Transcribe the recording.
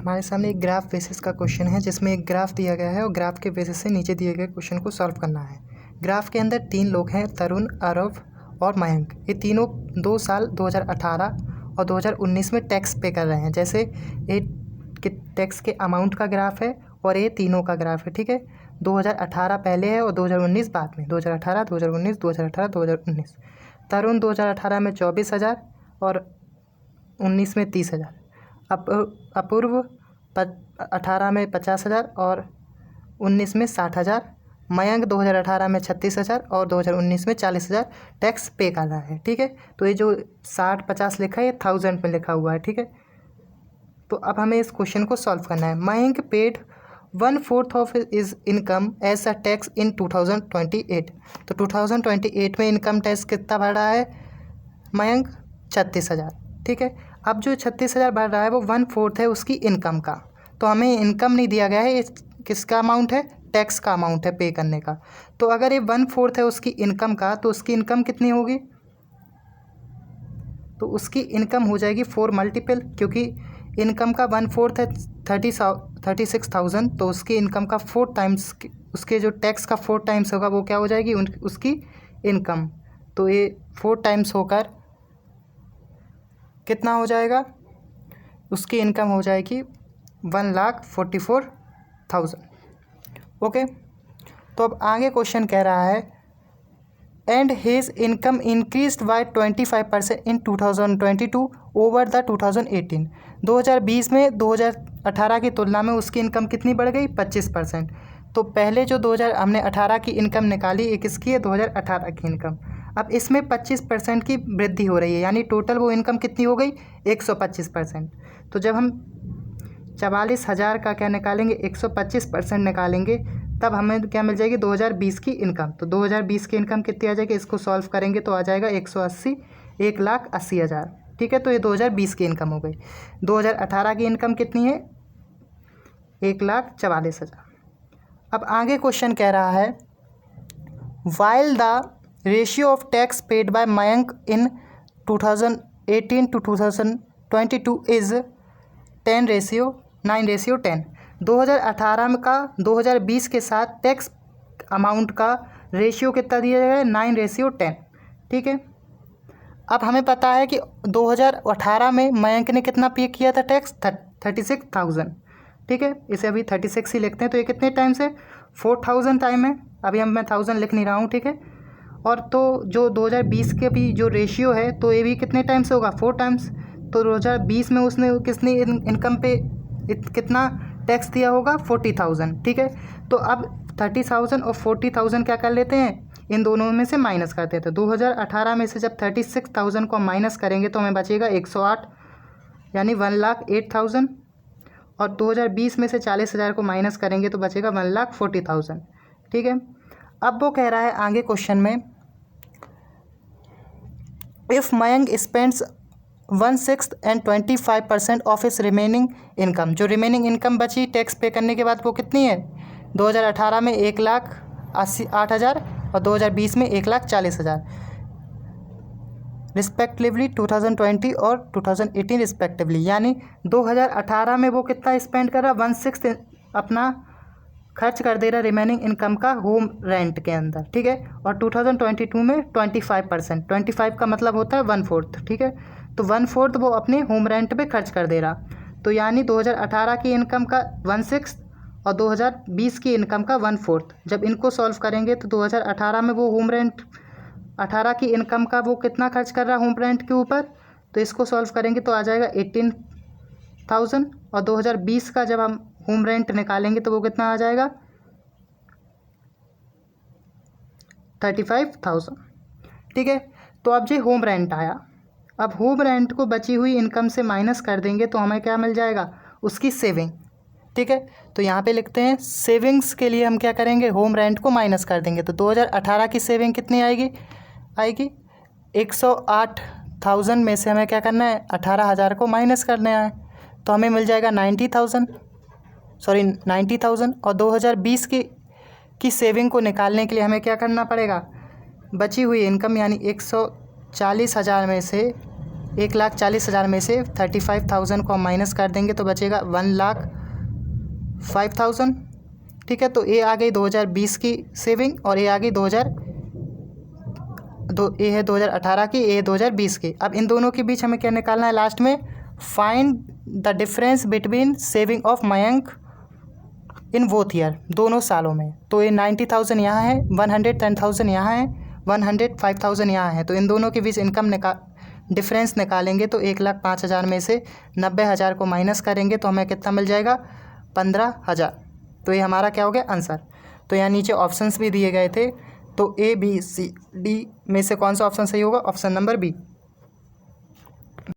हमारे सामने एक ग्राफ बेसिस का क्वेश्चन है जिसमें एक ग्राफ दिया गया है और ग्राफ के बेसिस से नीचे दिए गए क्वेश्चन को सॉल्व करना है। ग्राफ के अंदर 3 लोग हैं, तरुण, आरव और मयंक। ये तीनों 2 साल 2018 और 2019 में टैक्स पे कर रहे हैं। जैसे ये टैक्स के अमाउंट का ग्राफ है और ये तीनों का ग्राफ है, ठीक है। 2018 पहले है और 2019 बाद में। 2018, 2019, 2018, 2019। तरुण 2018 में 24,000 और 19 में 30,000। अपूर्व 18 में 50,000 और 19 में 60,000। मयंक 2018 में 36,000 और 2019 में 40,000 टैक्स पे कर रहा है, ठीक है। तो ये जो 60-50 लिखा है ये 1000 में लिखा हुआ है, ठीक है। तो अब हमें इस क्वेश्चन को सॉल्व करना है। Mayank paid 1/4 of his income as a tax in 2028। तो 2028 में इनकम टैक्स कितना भर रहा है मयंक? 36,000, ठीक है। अब जो 36,000 भर रहा है वो 1/4 है उसकी इनकम का। तो हमें इनकम नहीं दिया गया है, ये किसका अमाउंट है? टैक्स का अमाउंट है पे करने का। तो अगर ये 1/4 है उसकी इनकम का, तो उसकी इनकम कितनी होगी? तो उसकी इनकम हो जाएगी 4 मल्टीपल, क्योंकि इनकम का 1/4 है 36,000, तो उसकी इनकम का 4 टाइम्स, उसके जो टैक्स का 4 टाइम्स होगा वो क्या हो जाएगी? उसकी इनकम। तो ये 4 टाइम्स होकर कितना हो जाएगा? उसकी इनकम हो जाएगी 1,44,000। ओके। तो अब आगे क्वेश्चन कह रहा है and his income increased by 25% in 2022 over the 2018। 2020 में 2018 की तुलना में उसकी इनकम कितनी बढ़ गई? 25%। तो पहले जो 2018 की इनकम निकाली, ये किसकी है? 2018 की इनकम। अब इसमें 25% की वृद्धि हो रही है, यानी टोटल वो इनकम कितनी हो गई? 125%। तो जब हम 44,000 का क्या निकालेंगे? 125% निकालेंगे, तब हमें क्या मिल जाएगी? 2020 की इनकम। तो 2020 की इनकम कितनी आ जाएगी? इसको सॉल्व करेंगे तो आ जाएगा 180, 1,80,000, ठीक है। तो ये 2020 की इनकम हो गई। 2018 की इनकम कितनी है? 1,44,000। अब आगे क्वेश्चन कह रहा है while the ratio of tax paid by Mayank in 2018 to 2022 is 9:10। 2018 में का 2020 के साथ टैक्स अमाउंट का रेशियो कितना दिया जाएगा? 9:10, ठीक है। अब हमें पता है कि 2018 में मयंक ने कितना पे किया था टैक्स? 36,000, ठीक है। इसे अभी 36 ही लिखते हैं। तो ये कितने टाइम्स है? 4,000 टाइम है। अभी मैं 1000 लिख नहीं रहा हूँ, ठीक है। और तो जो 2020 के भी जो रेशियो है, तो ये भी कितने टाइम्स होगा? 4 टाइम्स। तो 2020 में उसने किसने इनकम पे कितना टैक्स दिया होगा? 40,000, ठीक है। तो अब 30,000 और 40,000 क्या कर लेते हैं? इन दोनों में से माइनस करते हैं। तो 2018 में से जब 36,000 को माइनस करेंगे तो हमें बचेगा 108, यानी 1,08,000। और 2020 में से 40,000 को माइनस करेंगे तो बचेगा 1,40,000, ठीक है। अब वो कह रहा है आगे क्वेश्चन में if Mayank spends 1/6 and 25% of इस रिमेनिंग इनकम। जो रिमेनिंग इनकम बची टैक्स पे करने के बाद वो कितनी है? 2018 में 1,88,000 और 2020 में 1,40,000 रिस्पेक्टिवली, 2020 और 2018 रिस्पेक्टिवली। यानी 2018 में वो कितना स्पेंड कर रहा? 1/6 अपना खर्च कर दे रहा रिमेनिंग इनकम का होम रेंट के अंदर, ठीक है। और 2022 में 25%, 25 का मतलब होता है 1/4, ठीक है। तो 1/4 वो अपने होम रेंट पे खर्च कर दे रहा। तो यानी 2018 की इनकम का 1/6 और 2020 की इनकम का 1/4। जब इनको सॉल्व करेंगे तो 2018 में वो होम रेंट 18 की इनकम का वो कितना खर्च कर रहा होम रेंट के ऊपर? तो इसको सॉल्व करेंगे तो आ जाएगा 18,000। और 2020 का जब हम होम रेंट निकालेंगे तो वो कितना आ जाएगा? 35,000, ठीक है। तो अब जी होम रेंट आया। अब होम रेंट को बची हुई इनकम से माइनस कर देंगे तो हमें क्या मिल जाएगा? उसकी सेविंग, ठीक है। तो यहाँ पे लिखते हैं सेविंग्स के लिए हम क्या करेंगे? होम रेंट को माइनस कर देंगे। तो 2018 की सेविंग कितनी आएगी? 108,000 में से हमें क्या करना है? 18,000 को माइनस करना है। तो हमें मिल जाएगा 90,000। और 2020 की सेविंग को निकालने के लिए हमें क्या करना पड़ेगा? बची हुई इनकम यानी 140,000 में से 1,40,000 में से 35,000 को हम माइनस कर देंगे तो बचेगा 1,05,000। ठीक है, तो ये आ गई 2020 की सेविंग और ये आ गई ये है 2018 की, ये है 2020 की। अब इन दोनों के बीच हमें क्या निकालना है लास्ट में, find the difference between saving of Mayank in both year, दोनों सालों में। तो ये 90,000 यहाँ है, 110,000 यहाँ है, 105,000 यहाँ है। तो इन दोनों के बीच इनकम डिफरेंस निकालेंगे तो 1,05,000 में से 90,000 को माइनस करेंगे तो हमें कितना मिल जाएगा, 15,000। तो ये हमारा क्या हो गया आंसर। तो यहाँ नीचे ऑप्शंस भी दिए गए थे, तो A B C D में से कौन सा ऑप्शन सही होगा, ऑप्शन नंबर बी।